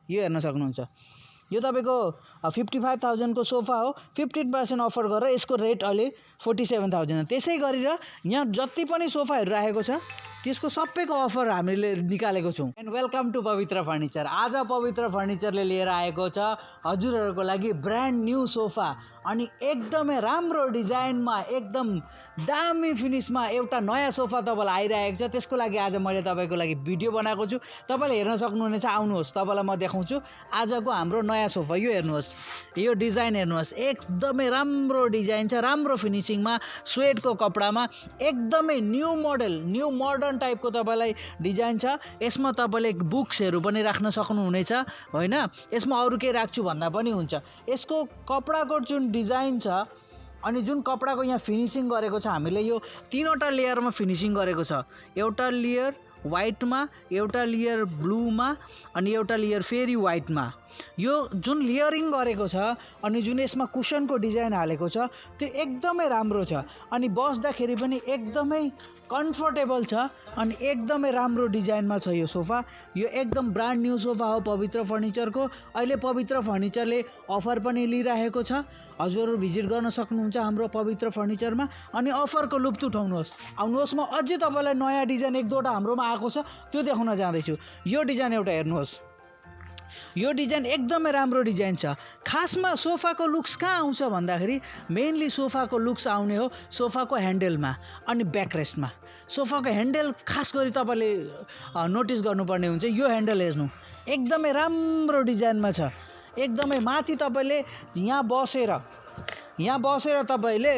यो हेर्न सक्नुहुन्छ। यो तपाईको 55,000 को सोफा हो। 15% अफर गरेर यसको रेट अहिले 47,000। त्यसै गरेर यहाँ जति पनि सोफाहरू राखेको छ त्यसको सबैको अफर हामीले निकालेको छौं। एन्ड वेलकम टु पवित्र फर्निचर। आज पवित्र फर्निचरले लिएर आएको छ हजुरहरूको लागि ब्रान्ड न्यू सोफा अनि एकदमै राम्रो डिजाइनमा एकदम दामी फिनिशमा एउटा नयाँ सोफा तपाईलाई आइरहेको छ। त्यसको लागि आज मैले तपाईको लागि भिडियो बनाएको छु। तपाईले हेर्न सक्नुहुनेछ, आउनुहोस् तपाईलाई म देखाउँछु आजको हाम्रो नयाँ सोफा। यो हेर्नुहोस्, यो डिजाइन हेर्नुहोस्, एकदमै राम्रो डिजाइन छ, राम्रो फिनिशिङमा, स्वेटको कपडामा, एकदमै न्यू मोडल न्यू मोडर्न टाइपको तपाईलाई डिजाइन छ। यसमा तपाईले बुक्सहरू पनि राख्न सक्नुहुनेछ हैन। यसमा अरु के राख्छु भन्दा पनि हुन्छ। यसको कपडाको जुन डिजाइन छ अनि जुन कपडाको यहाँ फिनिशिङ गरेको छ, हामीले यो तीनवटा लेयरमा फिनिशिङ गरेको छ। एउटा लेयर व्हाइटमा, एउटा लेयर ब्लूमा अनि एउटा लेयर फेरि व्हाइटमा। यो जुन लेयरिङ गरेको छ अनि जुन यसमा कुशनको डिजाइन हालेको छ त्यो एकदमै राम्रो छ अनि बस्दाखेरि पनि एकदमै कम्फर्टेबल छ अनि एकदमै राम्रो डिजाइनमा छ यो सोफा। यो एकदम ब्रान्ड न्यू सोफा हो पवित्र फर्निचरको। अहिले पवित्र फर्निचरले अफर पनि लिइरहेको छ। हजुरहरू भिजिट गर्न सक्नुहुन्छ हाम्रो पवित्र फर्निचरमा अनि अफरको लुफ्त उठाउनुहोस्। आउनुहोस्, म अझै तपाईलाई नयाँ डिजाइन एक दुईवटा हाम्रोमा आएको छ त्यो देखाउन जाँदैछु। यो डिजाइन एउटा हेर्नुहोस्, यो डिजाइन एकदमै राम्रो डिजाइन छ। खासमा सोफाको लुक्स कहाँ आउँछ भन्दाखेरि मेनली सोफाको लुक्स आउने हो सोफाको ह्यान्डलमा अनि ब्याकरेस्टमा। सोफाको ह्यान्डल खास गरी तपाईले नोटिस गर्नुपर्ने हुन्छ। यो ह्यान्डल हेर्नु एकदमै राम्रो डिजाइनमा छ। एकदमै माथि तपाईले यहाँ बसेर तपाईले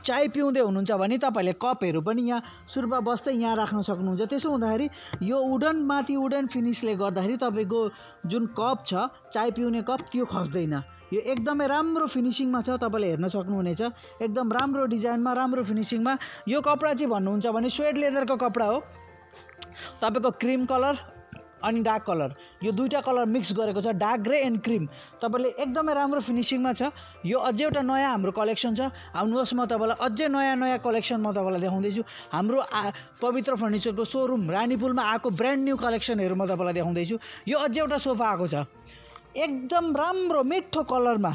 चाय पिउँदै हुनुहुन्छ भने तपाईले कपहरू पनि यहाँ सुरुमा बस्दै यहाँ राख्न सक्नुहुन्छ। त्यसो हुँदाखेरि यो माथि वुडन फिनिशले गर्दाखेरि तपाईको जुन कप छ, चाय पिउने कप, त्यो खस्दैन। यो एकदमै राम्रो फिनिशिङमा छ, तपाईले हेर्न सक्नुहुनेछ। एकदम राम्रो डिजाइनमा, राम्रो फिनिशिङमा। यो कपडा चाहिँ भन्नुहुन्छ भने स्वेट लेदरको कपडा हो। तपाईको क्रीम कलर अनि डार्क कलर, यो दुईटा कलर मिक्स गरेको छ, डार्क ग्रे एन्ड क्रीम। तपाईले एकदमै राम्रो फिनिशिङमा छ। यो अझै एउटा नयाँ हाम्रो कलेक्सन छ। आउनुहोस्, म तपाईलाई अझै नयाँ कलेक्सन म तपाईलाई देखाउँदैछु। हाम्रो पवित्र फर्निचरको सोरुम रानीपुलमा आएको ब्रान्ड न्यू कलेक्सनहरू म तपाईलाई देखाउँदैछु। यो अझै एउटा सोफा आएको छ एकदम राम्रो मिठो कलरमा।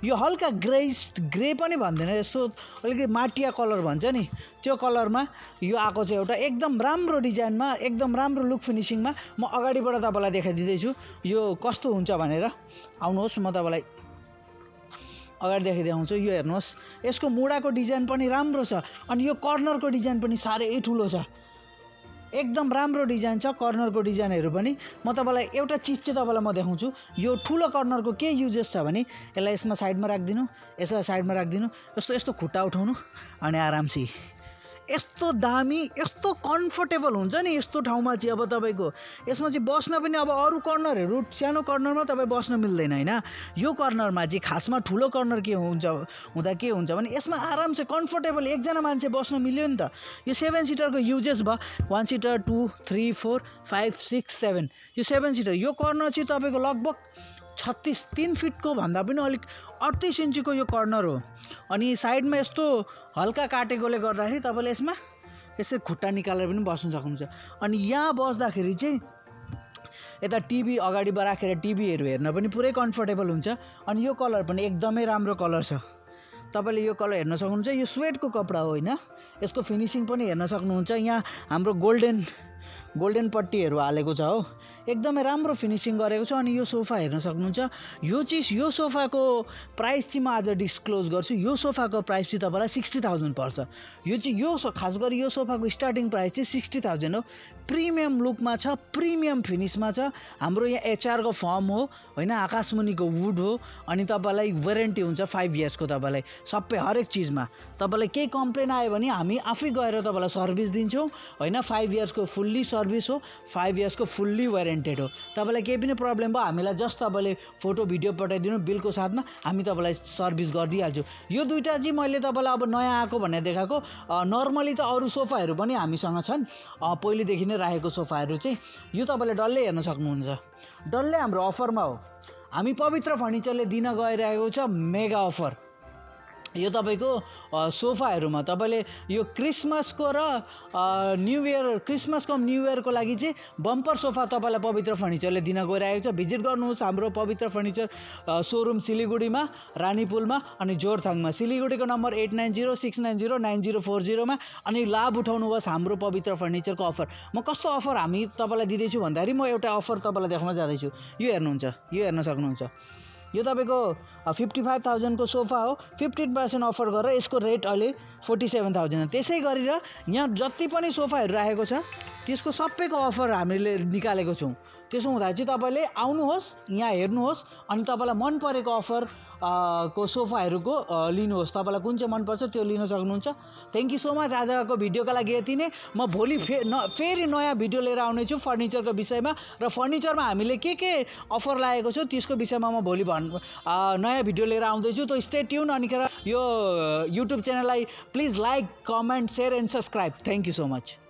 यो हल्का ग्रे पनि भन्दैन, यसो अलिकति माटिया कलर भन्छ नि, त्यो कलरमा यो आएको छ एउटा एकदम राम्रो डिजाइनमा, एकदम राम्रो लुक फिनिशिङमा। म अगाडिबाट तपाईलाई देखाइदिँदैछु यो कस्तो हुन्छ भनेर। आउनुहोस्, म तपाईलाई अगाडि देखाइदिउँछु। यो हेर्नुहोस्, यसको मुढाको डिजाइन पनि राम्रो छ अनि यो कर्नरको डिजाइन पनि साह्रै ठुलो छ। एकदम राम्रो डिजाइन छ कर्नरको डिजाइनहरू पनि। म तपाईलाई एउटा चीज चाहिँ तपाईलाई म देखाउँछु। यो ठुलो कर्नरको के युजेस छ भने यसलाई यसमा साइडमा राख्दिनु, यसलाई साइडमा राख्दिनु, यस्तो खुट्टा उठाउनु अनि आरामसे यस्तो दामी, यस्तो कम्फर्टेबल हुन्छ नि यस्तो ठाउँमा चाहिँ। अब तपाईको यसमा चाहिँ बस्न पनि, अब अरू कर्नरहरू सानो कर्नरमा तपाईँ बस्न मिल्दैन हैन। यो कर्नरमा चाहिँ खासमा ठुलो कर्नर के हुन्छ भने यसमा आरामसे कम्फर्टेबल एकजना मान्छे बस्न मिल्यो नि त। यो 7 सिटरको युजेस भयो। 1 सिटर, 2, 3, 4, 5, 6, 7। यो 7 सिटर। यो कर्नर चाहिँ तपाईको लगभग 3 फिटको भन्दा पनि अलिक 38 इन्चीको यो कर्नर हो अनि साइडमा यस्तो हल्का काटेकोले गर्दाखेरि तपाईले यसमा यसरी खुट्टा निकालेर पनि बस्न सक्नुहुन्छ। अनि यहाँ बस्दाखेरि चाहिँ यता टिभी अगाडिबाट राखेर टिभीहरू हेर्न पनि पुरै कम्फर्टेबल हुन्छ। अनि यो कलर पनि एकदमै राम्रो कलर छ। तपाईले यो कलर हेर्न सक्नुहुन्छ। यो स्वेटको कपडा हो हैन। यसको फिनिशिङ पनि हेर्न सक्नुहुन्छ। यहाँ हाम्रो गोल्डन पट्टीहरू हालेको छ हो। एकदमै राम्रो फिनिशिङ गरेको छ। अनि यो सोफा हेर्न सक्नुहुन्छ। यो सोफाको प्राइस चाहिँ म आज डिस्क्लोज गर्छु। यो सोफाको प्राइस चाहिँ तपाईलाई 60,000 पर्छ। यो खास गरी यो सोफाको स्टार्टिङ प्राइस चाहिँ 60,000 हो। प्रिमियम लुकमा छ, प्रिमियम फिनिशमा छ। हाम्रो यहाँ एचआरको फर्म हो हैन, आकाशमुनिको वुड हो अनि तपाईलाई वारेन्टी हुन्छ 5 इयर्सको। तपाईलाई सबै हरेक चिजमा तपाईलाई केही कम्प्लेन आयो भने हामी आफै गएर तपाईलाई सर्भिस दिन्छौँ हैन। 5 इयर्सको फुल्ली सर्भिस हो, 5 इयर्सको फुल्ली वारेन्टेड हो। तपाईलाई केही पनि प्रब्लम भयो हामीलाई जस्ट तपाईले फोटो भिडियो पठाइदिनु बिलको साथमा, हामी तपाईलाई सर्भिस गरिदिइहाल्छौँ। यो दुईटा चाहिँ मैले तपाईलाई अब नयाँ आएको भनेर देखाएको। नर्मली त अरू सोफाहरू पनि हामीसँग छन्, पहिलेदेखि नै राखेको सोफाहरू चाहिँ। यो तपाईले डल्लै हेर्न सक्नुहुन्छ। डल्लै हाम्रो अफरमा हो। हामी पवित्र फर्निचरले दिन गइरहेको छ मेगा अफर। यो तपाईँको सोफाहरूमा तपाईँले यो क्रिसमसको र new year Christmas cum new इयरको लागि चाहिँ बम्पर सोफा तपाईँलाई पवित्र फर्निचरले दिन गइरहेको छ। भिजिट गर्नुहोस् हाम्रो पवित्र फर्निचर सोरुम सिलिगुडीमा, रानीपुलमा अनि जोरथाङमा। सिलिगुडीको नम्बर 8906909040 मा अनि लाभ उठाउनुहोस् हाम्रो पवित्र फर्निचरको अफर। म कस्तो अफर हामी तपाईँलाई दिँदैछु भन्दाखेरि म एउटा अफर तपाईँलाई देखाउन जाँदैछु। यो हेर्नुहुन्छ, यो हेर्न सक्नुहुन्छ। यो तपाईँको 55,000 को सोफा हो। 15% अफर गरेर यसको रेट अहिले 47,000। त्यसै गरेर यहाँ जति पनि सोफाहरू राखेको छ त्यसको सबैको अफर हामीले निकालेको छौँ। त्यसो हुँदा चाहिँ तपाईँले आउनुहोस्, यहाँ हेर्नुहोस् अनि तपाईँलाई मन परेको अफर को सोफाहरूको लिनुहोस्। तपाईँलाई कुन चाहिँ मनपर्छ त्यो लिन सक्नुहुन्छ। Thank you so much. आजको भिडियोका लागि यति नै। म भोलि फेरि नयाँ भिडियो लिएर आउनेछु फर्निचरको विषयमा र फर्निचरमा हामीले के अफर लागेको छ त्यसको विषयमा म भोलि नयाँ भिडियो लिएर आउँदैछु। त स्टे ट्युन। अनिखेर यो युट्युब च्यानललाई please like, comment, share and subscribe. Thank you so much.